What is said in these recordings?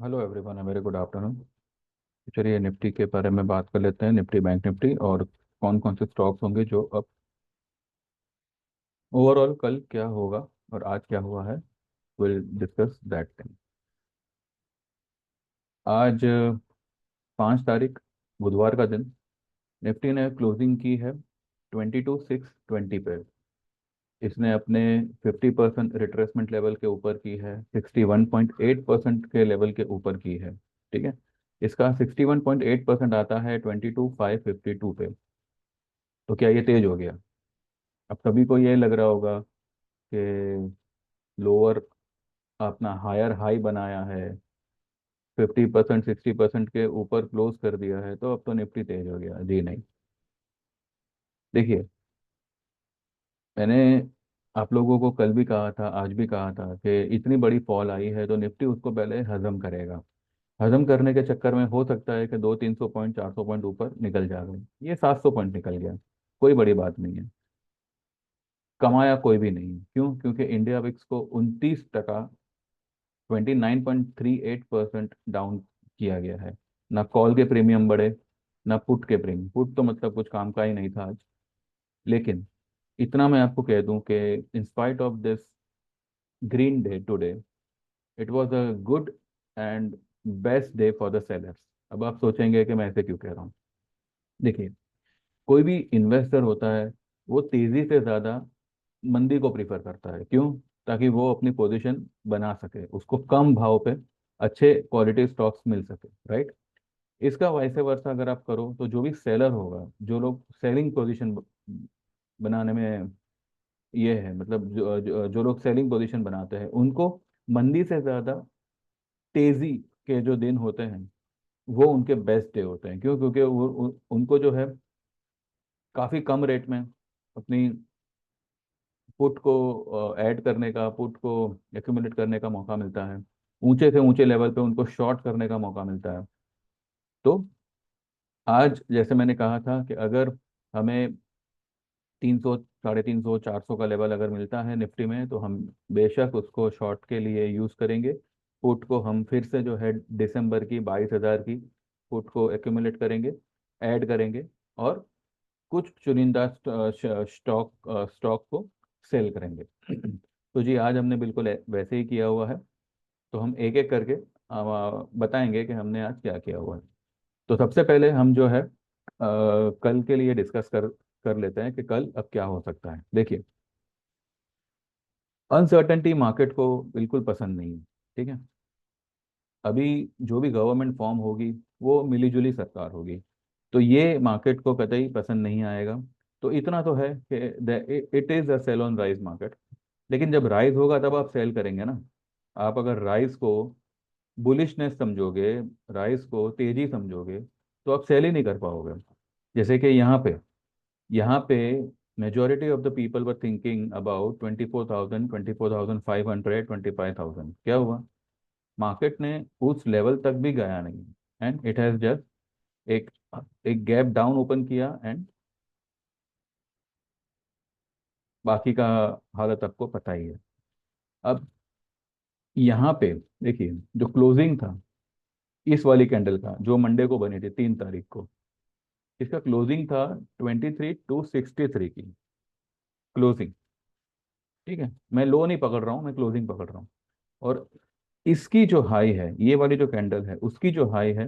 Hello everyone, very good afternoon. चलिए Nifty के बारे में बात कर लेते हैं, निफ्टी बैंक निफ्टी और कौन कौन से स्टॉक्स होंगे जो अब ओवरऑल कल क्या होगा और आज क्या हुआ है। Will discuss that thing. आज 5 तारीख बुधवार का दिन। निफ्टी ने क्लोजिंग की है 22,620 पे। इसने अपने 50% रिट्रेसमेंट लेवल के ऊपर की है, 61.8% के लेवल के ऊपर की है। ठीक है। इसका 61.8% आता है 22,552 पे। तो क्या ये तेज हो गया? अब सभी को ये लग रहा होगा कि लोअर अपना हायर हाई बनाया है, 50% 60% के ऊपर क्लोज कर दिया है, तो अब तो निफ्टी तेज हो गया जी? नहीं। देखिए, मैंने आप लोगों को कल भी कहा था, आज भी कहा था कि इतनी बड़ी फॉल आई है तो निफ्टी उसको पहले हजम करेगा। हजम करने के चक्कर में हो सकता है कि 200-300 पॉइंट 400 पॉइंट ऊपर निकल जाए। ये 700 पॉइंट निकल गया, कोई बड़ी बात नहीं है। कमाया कोई भी नहीं। क्यों? क्योंकि इंडिया विक्स को 29%, 29.38% डाउन किया गया है। ना कॉल के प्रीमियम बढ़े, ना पुट के प्रीमियम। पुट तो मतलब कुछ काम का ही नहीं था आज। लेकिन इतना मैं आपको कह दूं कि in spite of this green day today, it was a good and best day for the sellers. अब आप सोचेंगे कि मैं ऐसे क्यों कह रहा हूँ। देखिए, कोई भी इन्वेस्टर होता है, वो तेजी से ज्यादा मंदी को प्रीफर करता है। क्यों? ताकि वो अपनी पोजीशन बना सके, उसको कम भाव पे अच्छे क्वालिटी स्टॉक्स मिल सके। राइट। इसका वाइस वर्सा अगर आप करो तो जो भी सेलर होगा, जो लोग सेलिंग पोजीशन बनाने में ये है, मतलब जो लोग सेलिंग पोजीशन बनाते हैं, उनको मंदी से ज्यादा तेजी के जो दिन होते हैं वो उनके बेस्ट डे होते हैं। क्यों? क्योंकि उनको जो है काफी कम रेट में अपनी पुट को ऐड करने का, पुट को एक्यूमुलेट करने का मौका मिलता है। ऊंचे से ऊंचे लेवल पे उनको शॉर्ट करने का मौका मिलता है। तो आज जैसे मैंने कहा था कि अगर हमें 300, 350, 400 का लेवल अगर मिलता है निफ्टी में, तो हम बेशक उसको शॉर्ट के लिए यूज करेंगे। पुट को हम फिर से जो है दिसंबर की 22,000 की पुट को एक्यूमुलेट करेंगे, ऐड करेंगे, और कुछ चुनिंदा स्टॉक स्टॉक को सेल करेंगे। तो जी, आज हमने बिल्कुल वैसे ही किया हुआ है। तो हम एक एक करके बताएंगे कि हमने आज क्या किया हुआ है। तो सबसे पहले हम जो है कल के लिए डिस्कस कर कर लेते हैं कि कल अब क्या हो सकता है। देखिए, अनसर्टेनिटी मार्केट को बिल्कुल पसंद नहीं है। ठीक है। अभी जो भी गवर्नमेंट फॉर्म होगी वो मिलीजुली सरकार होगी, तो ये मार्केट को कतई पसंद नहीं आएगा। तो इतना तो है कि it is a sell on rise market. लेकिन जब राइज होगा तब आप सेल करेंगे ना। आप अगर राइज को बुलिशनेस समझोगे, राइज को तेजी समझोगे, तो आप सेल ही नहीं कर पाओगे। जैसे कि यहाँ पे majority of the people were thinking about 24,000, 24,500, 25,000। क्या हुआ? मार्केट ने उस लेवल तक भी गया नहीं, एंड इट हैज जस्ट एक एक गैप डाउन ओपन किया, एंड बाकी का हालत आपको पता ही है। अब यहाँ पे देखिए, जो क्लोजिंग था इस वाली कैंडल का, जो मंडे को बनी थी 3 तारीख को, इसका क्लोजिंग था 23,263 की क्लोजिंग। ठीक है। मैं लो नहीं पकड़ रहा हूँ, मैं क्लोजिंग पकड़ रहा हूँ। और इसकी जो हाई है, ये वाली जो कैंडल है, उसकी जो हाई है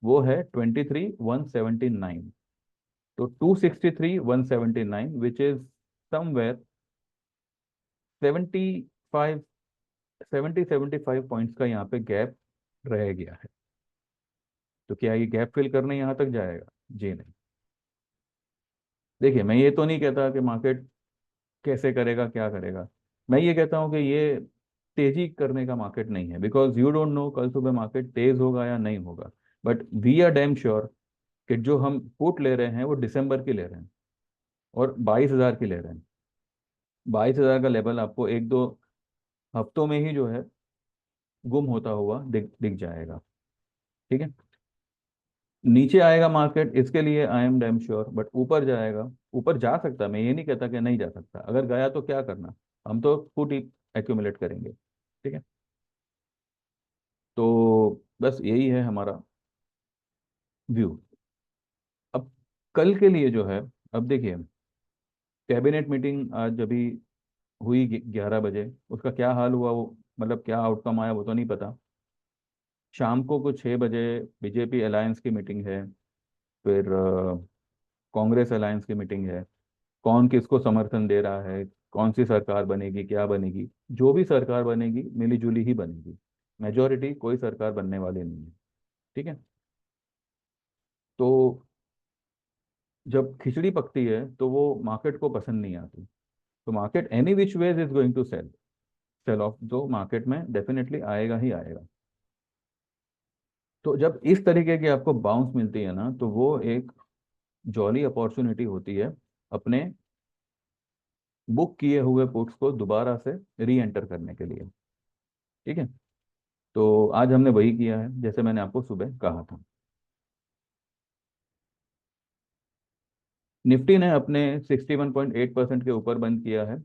वो है 23,179। तो 263,179, विच इज समवेयर 75, 75 पॉइंट्स का यहाँ पे गैप रह गया है। तो क्या ये गैप फिल करने यहाँ तक जाएगा? जी नहीं। देखिए, मैं ये तो नहीं कहता कि मार्केट कैसे करेगा, क्या करेगा। मैं ये कहता हूँ कि ये तेजी करने का मार्केट नहीं है, बिकॉज यू डोंट नो कल सुबह मार्केट तेज होगा या नहीं होगा। But we are damn sure कि जो हम पुट ले रहे हैं वो दिसंबर की ले रहे हैं, और 22,000 की ले रहे हैं। 22,000 का लेवल आपको एक दो हफ्तों में ही जो है गुम होता हुआ दिख दिख जाएगा। ठीक है। नीचे आएगा मार्केट, इसके लिए I am damn sure, but ऊपर जाएगा। ऊपर जा सकता है, मैं ये नहीं कहता कि नहीं जा सकता। अगर गया तो क्या करना, हम तो पुट ही एक्यूमुलेट करेंगे। ठीक है। तो बस यही है हमारा व्यू। अब कल के लिए जो है, अब देखिए, कैबिनेट मीटिंग आज अभी हुई 11 बजे, उसका क्या हाल हुआ वो, मतलब क्या आउटकम आया वो तो नहीं पता। शाम को कुछ 6 बजे बीजेपी अलायंस की मीटिंग है, फिर कांग्रेस अलायंस की मीटिंग है। कौन किसको समर्थन दे रहा है, कौन सी सरकार बनेगी, क्या बनेगी। जो भी सरकार बनेगी मिली जुली ही बनेगी, मेजोरिटी कोई सरकार बनने वाली नहीं है। ठीक है। तो जब खिचड़ी पकती है तो वो मार्केट को पसंद नहीं आती। तो market any which ways is going to sell, sell off जो मार्केट में डेफिनेटली आएगा ही आएगा। तो जब इस तरीके की आपको बाउंस मिलती है ना, तो वो एक जॉली अपॉर्चुनिटी होती है अपने बुक किए हुए पुट्स को दोबारा से री एंटर करने के लिए। ठीक है। तो आज हमने वही किया है, जैसे मैंने आपको सुबह कहा था। निफ्टी ने अपने 61.8% के ऊपर बंद किया है।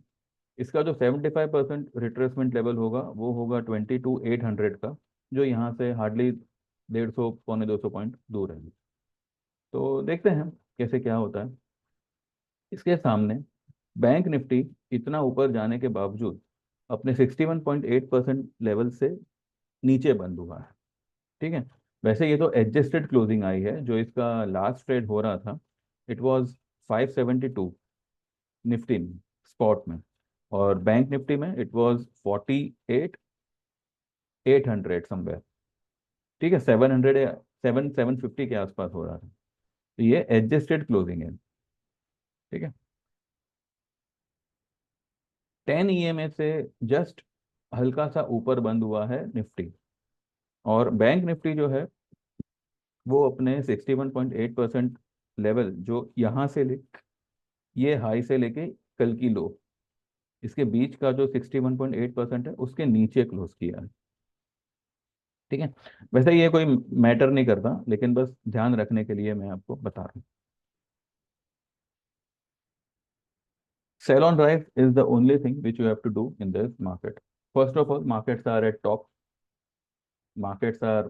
इसका जो 75% रिट्रेसमेंट लेवल होगा वो होगा 22,800 का, जो यहाँ से हार्डली 150 पौने 200 पॉइंट दूर है। तो देखते हैं कैसे क्या होता है। इसके सामने बैंक निफ्टी इतना ऊपर जाने के बावजूद अपने 61.8% लेवल से नीचे बंद हुआ है। ठीक है। वैसे ये तो एडजस्टेड क्लोजिंग आई है, जो इसका लास्ट ट्रेड हो रहा था इट वाज 572 निफ्टी में, स्पॉट में। और बैंक निफ्टी में इट वाज 48,800 समवेयर। ठीक है, 700 या 750 के आसपास हो रहा था। तो ये एडजस्टेड क्लोजिंग है। ठीक है। 10 ईएमए से जस्ट हल्का सा ऊपर बंद हुआ है निफ्टी। और बैंक निफ्टी जो है वो अपने 61.8% लेवल, जो यहाँ से ले, ये हाई से लेके कल की लो, इसके बीच का जो 61.8% है उसके नीचे क्लोज किया है। ठीक है। वैसे ये कोई मैटर नहीं करता, लेकिन बस ध्यान रखने के लिए मैं आपको बता रहा हूँ। Sell on rise is the only thing which you have to do in this market. First of all, markets are at top. Markets are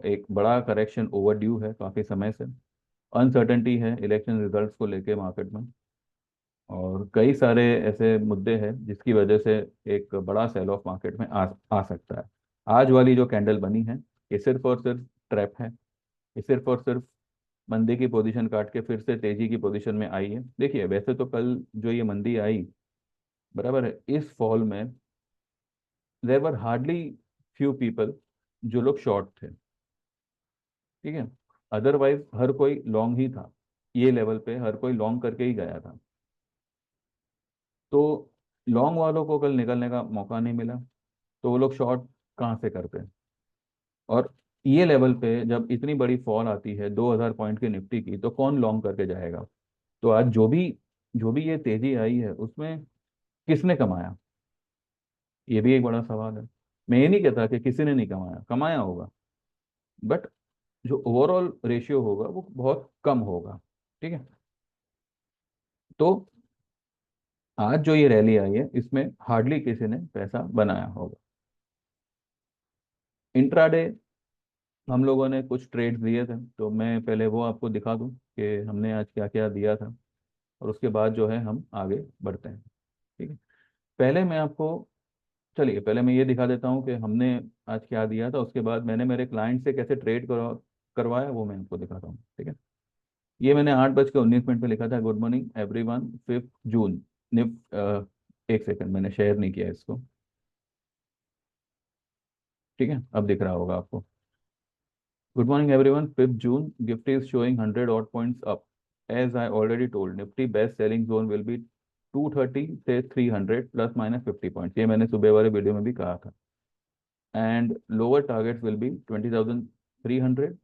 एक बड़ा करेक्शन ओवरड्यू है काफी समय से। अनसर्टेनिटी है इलेक्शन रिजल्ट्स को लेके मार्केट में, और कई सारे ऐसे मुद्दे हैं जिसकी वजह से एक बड़ा सेल ऑफ मार्केट में आ सकता है। आज वाली जो कैंडल बनी है, ये सिर्फ और सिर्फ ट्रैप है। ये सिर्फ और सिर्फ मंदी की पोजीशन काट के फिर से तेजी की पोजीशन में आई है। देखिए, वैसे तो कल जो ये मंदी आई, बराबर है, इस फॉल में there were hardly few people जो लोग शॉर्ट थे। ठीक है। अदरवाइज हर कोई लॉन्ग ही था, ये लेवल पे हर कोई लॉन्ग करके ही गया था। तो लॉन्ग वालों को कल निकलने का मौका नहीं मिला, तो वो लोग शॉर्ट कहाँ से करते हैं। और ये लेवल पे जब इतनी बड़ी फॉल आती है 2,000 पॉइंट की निफ्टी की, तो कौन लॉन्ग करके जाएगा। तो आज जो भी ये तेजी आई है उसमें किसने कमाया, ये भी एक बड़ा सवाल है। मैं ये नहीं कहता कि किसी ने नहीं कमाया, कमाया होगा, बट जो ओवरऑल रेशियो होगा वो बहुत कम होगा। ठीक है। तो आज जो ये रैली आई है इसमें हार्डली किसी ने पैसा बनाया होगा। इंट्राडे हम लोगों ने कुछ ट्रेड दिए थे, तो मैं पहले वो आपको दिखा दूं कि हमने आज क्या क्या दिया था, और उसके बाद जो है हम आगे बढ़ते हैं। ठीक है। पहले मैं आपको, चलिए पहले मैं ये दिखा देता हूँ कि हमने आज क्या दिया था, उसके बाद मैंने मेरे क्लाइंट से कैसे ट्रेड करवाया वो मैं आपको दिखाता हूँ। ठीक है। ये मैंने 8:19 पे लिखा था, गुड मॉर्निंग एवरीवन, 5 जून। एक सेकंड, मैंने शेयर नहीं किया इसको। ठीक है, अब दिख रहा होगा आपको। Good morning everyone, 5 June, gift is showing 100 odd points up. As I already told, Nifty best selling zone will be 230 से 300 प्लस माइनस 50 पॉइंट्स, ये मैंने सुबह वाले वीडियो में भी कहा था। And lower targets will be 20,300,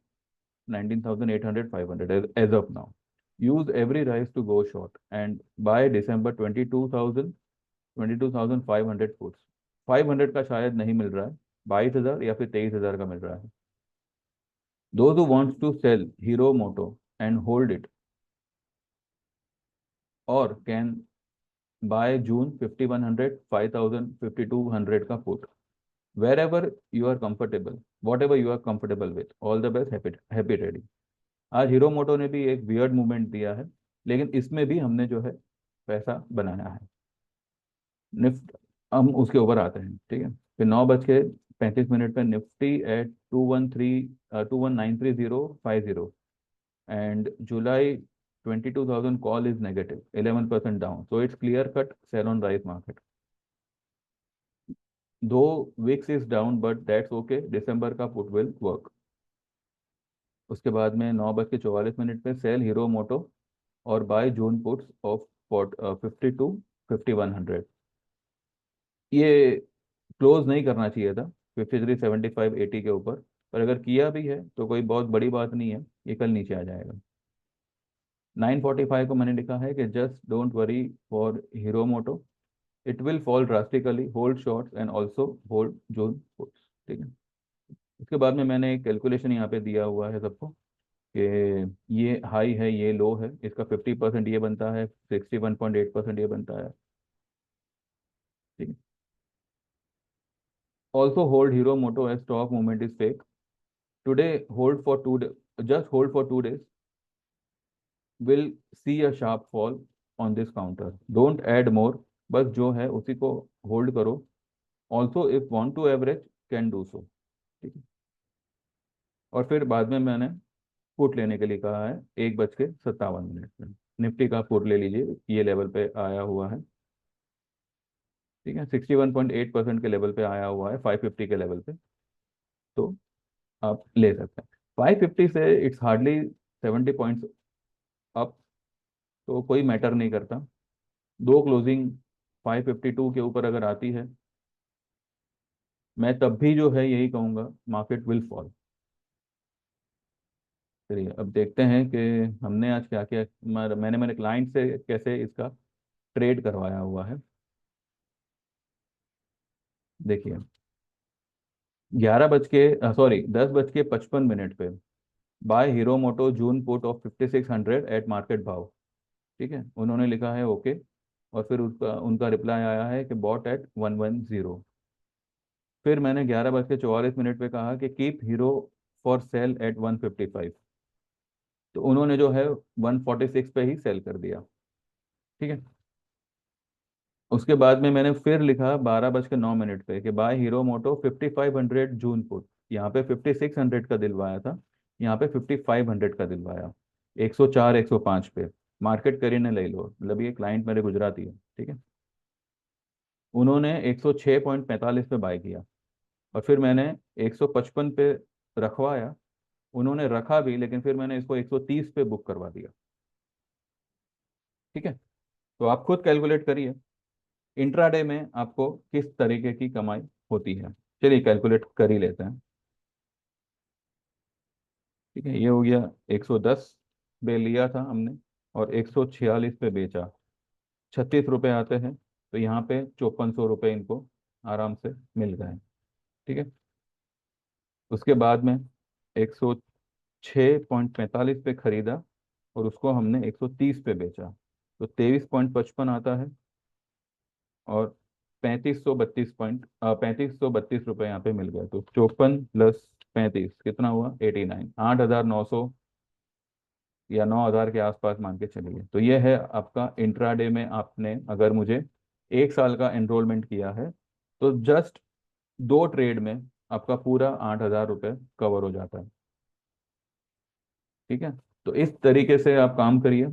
19,800, 500 as of now. Use every rise to go short and by December 22,000, 22,500 puts। 500 का शायद नहीं मिल रहा है, 22,000 या फिर 23,000 का मिल रहा है। Those who wants to sell Hero Moto and hold it, or can buy June 5,100, 5,000, 5,200 का put. wherever you are comfortable, whatever you are comfortable with, all the best, happy trading। आज हीरो मोटो ने भी एक वियर्ड मूवमेंट दिया है, लेकिन इसमें भी हमने जो है पैसा बनाया है। निफ्ट, हम उसके ऊपर आते हैं, ठीक है। फिर 9:35 पे Nifty eight 2193050, and July 22,000 call is negative, 11% down. So it's clear cut sell on rise market. Though VIX is down, but that's okay. December का put will work। उसके बाद में 9:44 पे सेल हीरो मोटो और बाय जून पुट्स ऑफ 52 5100। ये close नहीं करना चाहिए था 53 75 80 के ऊपर, पर अगर किया भी है तो कोई बहुत बड़ी बात नहीं है, ये कल नीचे आ जाएगा। 9:45 को मैंने लिखा है कि just don't worry for Hero Moto, it will fall drastically, hold shorts and also hold June puts, ठीक है। उसके बाद में मैंने एक कैलकुलेशन यहाँ पे दिया हुआ है सबको कि ये हाई है, ये लो है, इसका 50% ये बनता है, 61.8% ये बनता है, ठीक है। Also hold Hero Moto as stock movement is fake today, hold for 2 days, just hold for 2 days, will see a sharp fall on this counter, don't add more, बस जो है उसी को होल्ड करो। Also if want to average can do so, ठीक है। और फिर बाद में मैंने पुट लेने के लिए कहा है 1:57 में, निफ्टी का पुट ले लीजिए, ये लेवल पे आया हुआ है, ठीक है। 61.8% के लेवल पे आया हुआ है, 550 के लेवल पे, तो आप ले सकते हैं। 550 से इट्स हार्डली 70 पॉइंट्स अप, तो कोई मैटर नहीं करता। दो क्लोजिंग 552 के ऊपर अगर आती है, मैं तब भी जो है यही कहूँगा, मार्केट विल फॉल। चलिए अब देखते हैं कि हमने आज क्या क्या, मैंने मेरे क्लाइंट से कैसे इसका ट्रेड करवाया हुआ है। देखिए 10:55 पे buy Hero Moto June put of 5600 at market भाव, ठीक है, उन्होंने लिखा है ओके, और फिर उसका उनका रिप्लाई आया है कि बॉट एट 110। फिर मैंने 11:44 पे कहा कि keep Hero for sale at 155, तो उन्होंने जो है 146 पे ही सेल कर दिया, ठीक है। उसके बाद में मैंने फिर लिखा 12:09 पे कि बाय हीरो मोटो 5500 जून पुट, यहाँ पे 5600 का दिलवाया था, यहाँ पे 5500 का दिलवाया, 104 105 पे, मार्केट करीने ले लो, मतलब ये क्लाइंट मेरे गुजराती है, ठीक है। उन्होंने 106.45 पे बाय किया, और फिर मैंने 155 पे रखवाया, उन्होंने रखा भी, लेकिन फिर मैंने इसको 130 पे बुक करवा दिया, ठीक है। तो आप खुद कैलकुलेट करिए इंट्राडे में आपको किस तरीके की कमाई होती है। चलिए कैलकुलेट कर ही लेते हैं, ठीक है। ये हो गया 110 पे लिया था हमने, और 146 पे बेचा, 36 रुपये आते हैं, तो यहाँ पे 5400 रुपये इनको आराम से मिल गए, ठीक है। उसके बाद में 106.45 पे खरीदा, और उसको हमने 130 पे बेचा, तो 23.55 आता है, और 3532 रुपये यहाँ पे मिल गए, तो 54 + 35 कितना हुआ, 89, 8900 या 9000 के आसपास मान के चलिए। तो ये है आपका इंट्राडे में, आपने अगर मुझे 1 साल का एनरोलमेंट किया है, तो जस्ट 2 ट्रेड में आपका पूरा 8000 रुपये कवर हो जाता है, ठीक है। तो इस तरीके से आप काम करिए।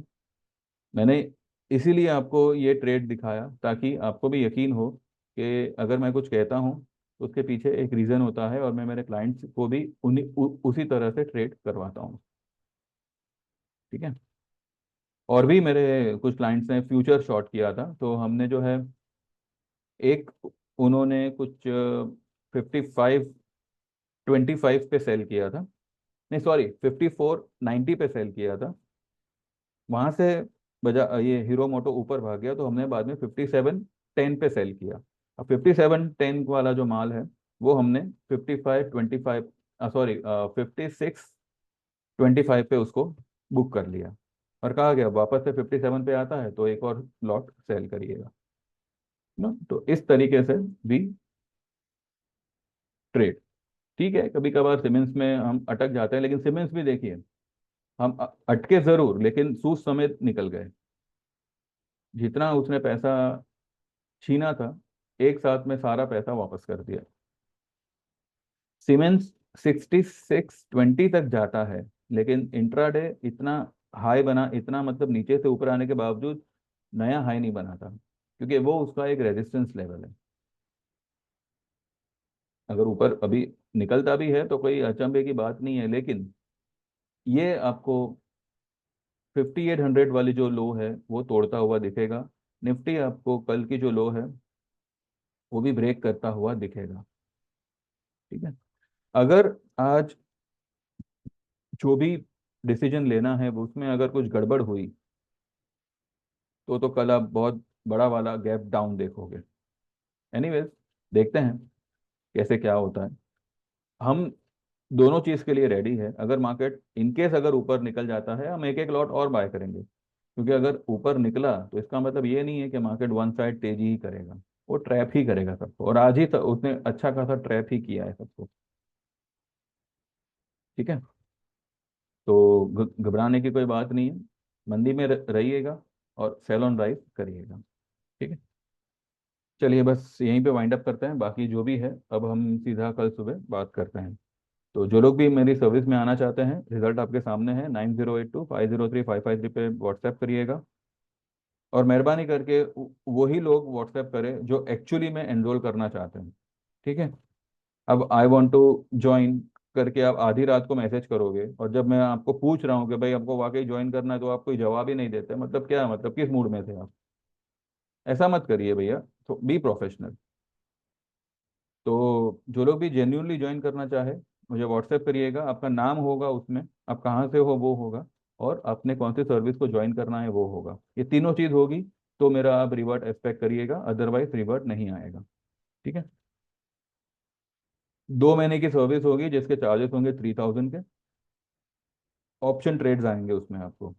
मैंने इसीलिए आपको ये ट्रेड दिखाया ताकि आपको भी यकीन हो कि अगर मैं कुछ कहता हूँ तो उसके पीछे एक रीज़न होता है, और मैं मेरे क्लाइंट्स को भी उसी तरह से ट्रेड करवाता हूँ, ठीक है। और भी मेरे कुछ क्लाइंट्स ने फ्यूचर शॉर्ट किया था, तो हमने जो है एक, उन्होंने कुछ 55 25 पे सेल किया था, नहीं सॉरी 5490 पे सेल किया था, वहां से बजा ये हीरो मोटो ऊपर भाग गया, तो हमने बाद में 5710 पे सेल किया। अब 5710 वाला जो माल है वो हमने 55 25, सॉरी 56 25 पे उसको बुक कर लिया, और कहा गया वापस से 57 पे आता है तो एक और लॉट सेल करिएगा ना। तो इस तरीके से भी ट्रेड। ठीक है, कभी कभार सीमेंस में हम अटक जाते हैं, लेकिन सीमेंस भी देखिए, हम अटके जरूर लेकिन सूद समेत निकल गए। जितना उसने पैसा छीना था, एक साथ में सारा पैसा वापस कर दिया। सीमेंस 6620 तक जाता है, लेकिन इंट्राडे इतना हाई बना, इतना मतलब नीचे से ऊपर आने के बावजूद नया हाई नहीं बना था, क्योंकि वो उसका एक रेजिस्टेंस लेवल है। अगर ऊपर अभी निकलता भी है तो कोई अचंभे की बात नहीं है, लेकिन ये आपको 5800 वाली जो लो है वो तोड़ता हुआ दिखेगा। निफ्टी आपको कल की जो लो है वो भी ब्रेक करता हुआ दिखेगा। ठीक है, अगर आज जो भी डिसीजन लेना है वो उसमें अगर कुछ गड़बड़ हुई तो कल आप बहुत बड़ा वाला गैप डाउन देखोगे। एनीवेज, देखते हैं कैसे क्या होता है। हम दोनों चीज के लिए रेडी है। अगर मार्केट इनकेस अगर ऊपर निकल जाता है, हम एक एक लॉट और बाय करेंगे, क्योंकि अगर ऊपर निकला तो इसका मतलब ये नहीं है कि मार्केट वन साइड तेजी ही करेगा, वो ट्रैप ही करेगा सबको, और आज ही उसने अच्छा खासा ट्रैप ही किया है सबको। ठीक है, तो घबराने की कोई बात नहीं है। मंदी में रहिएगा और सेल ऑन राइज करिएगा। ठीक है, चलिए बस यहीं पे वाइंड अप करते हैं, बाकी जो भी है अब हम सीधा कल सुबह बात करते हैं। तो जो लोग भी मेरी सर्विस में आना चाहते हैं, रिजल्ट आपके सामने है, 9082503553 पे व्हाट्सएप करिएगा। और मेहरबानी करके वही लोग व्हाट्सएप करें जो एक्चुअली में एनरोल करना चाहते हैं। ठीक है, अब आई वांट टू ज्वाइन करके आप आधी रात को मैसेज करोगे, और जब मैं आपको पूछ रहा हूँ कि भाई आपको वाकई ज्वाइन करना है, तो आप कोई जवाब ही नहीं देते, मतलब क्या, मतलब किस मूड में थे आप? ऐसा मत करिए भैया, तो बी प्रोफेशनल। तो जो लोग भी जेन्यूनली ज्वाइन करना चाहे, मुझे व्हाट्सएप करिएगा, आपका नाम होगा उसमें, आप कहाँ से हो वो होगा, और आपने कौन सी सर्विस को ज्वाइन करना है वो होगा। ये तीनों चीज़ होगी तो मेरा आप रिवर्ट एक्सपेक्ट करिएगा, अदरवाइज रिवर्ट नहीं आएगा। ठीक है, 2 महीने की सर्विस होगी जिसके चार्जेस होंगे 3000 के। ऑप्शन ट्रेड्स आएंगे उसमें आपको।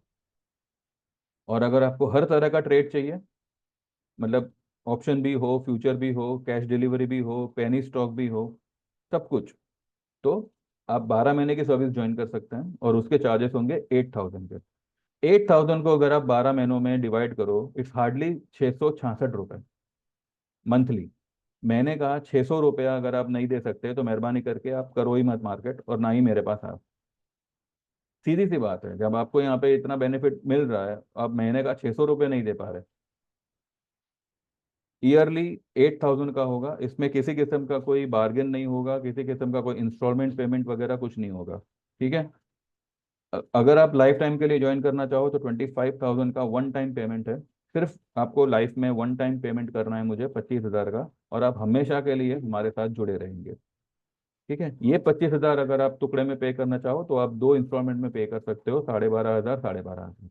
और अगर आपको हर तरह का ट्रेड चाहिए, मतलब ऑप्शन भी हो, फ्यूचर भी हो, कैश डिलीवरी भी हो, पेनी स्टॉक भी हो, सब कुछ, तो आप 12 महीने की सर्विस ज्वाइन कर सकते हैं, और उसके चार्जेस होंगे 8000 के। 8000 को अगर आप 12 महीनों में डिवाइड करो, इट्स हार्डली 666 रुपये मंथली। मैंने कहा 600 रुपया अगर आप नहीं दे सकते तो मेहरबानी करके आप करो ही मत मार्केट, और ना ही मेरे पास आप। सीधी सी बात है, जब आपको यहाँ पे इतना बेनिफिट मिल रहा है, आप महीने का 600 रुपये नहीं दे पा रहे, ईयरली 8000 का होगा, इसमें किसी किस्म का कोई बार्गेन नहीं होगा, किसी किस्म का कोई इंस्टॉलमेंट पेमेंट वगैरह कुछ नहीं होगा। ठीक है, अगर आप लाइफ टाइम के लिए ज्वाइन करना चाहो तो 25,000 का वन टाइम पेमेंट है। सिर्फ आपको लाइफ में वन टाइम पेमेंट करना है मुझे 25,000 का, और आप हमेशा के लिए हमारे साथ जुड़े रहेंगे। ठीक है, ये 25,000 अगर आप टुकड़े में पे करना चाहो तो आप 2 इंस्टॉलमेंट में पे कर सकते हो, 12,500 12,500।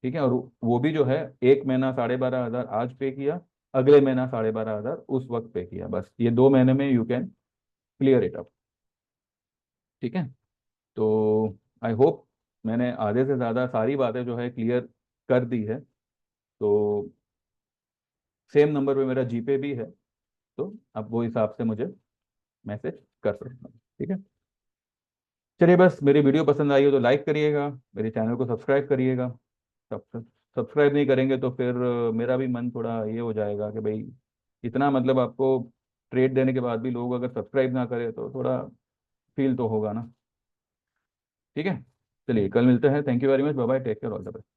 ठीक है, और वो भी जो है, एक महीना 12,500 आज पे किया, अगले महीना 12,500 उस वक्त पे किया, बस ये 2 महीने में you can clear it up. ठीक है, तो आई होप मैंने आधे से ज़्यादा सारी बातें जो है क्लियर कर दी है। तो सेम नंबर पे मेरा जीपे भी है, तो आप वो हिसाब से मुझे मैसेज कर सकते हैं। ठीक है, चलिए बस, मेरी वीडियो पसंद आई हो तो लाइक करिएगा, मेरे चैनल को सब्सक्राइब करिएगा। सब्सक्राइब नहीं करेंगे तो फिर मेरा भी मन थोड़ा ये हो जाएगा कि भाई इतना मतलब आपको ट्रेड देने के बाद भी लोग अगर सब्सक्राइब ना करें तो थोड़ा फील तो होगा ना। ठीक है, चलिए कल मिलते हैं। Thank you very much, bye bye, take care, all the best.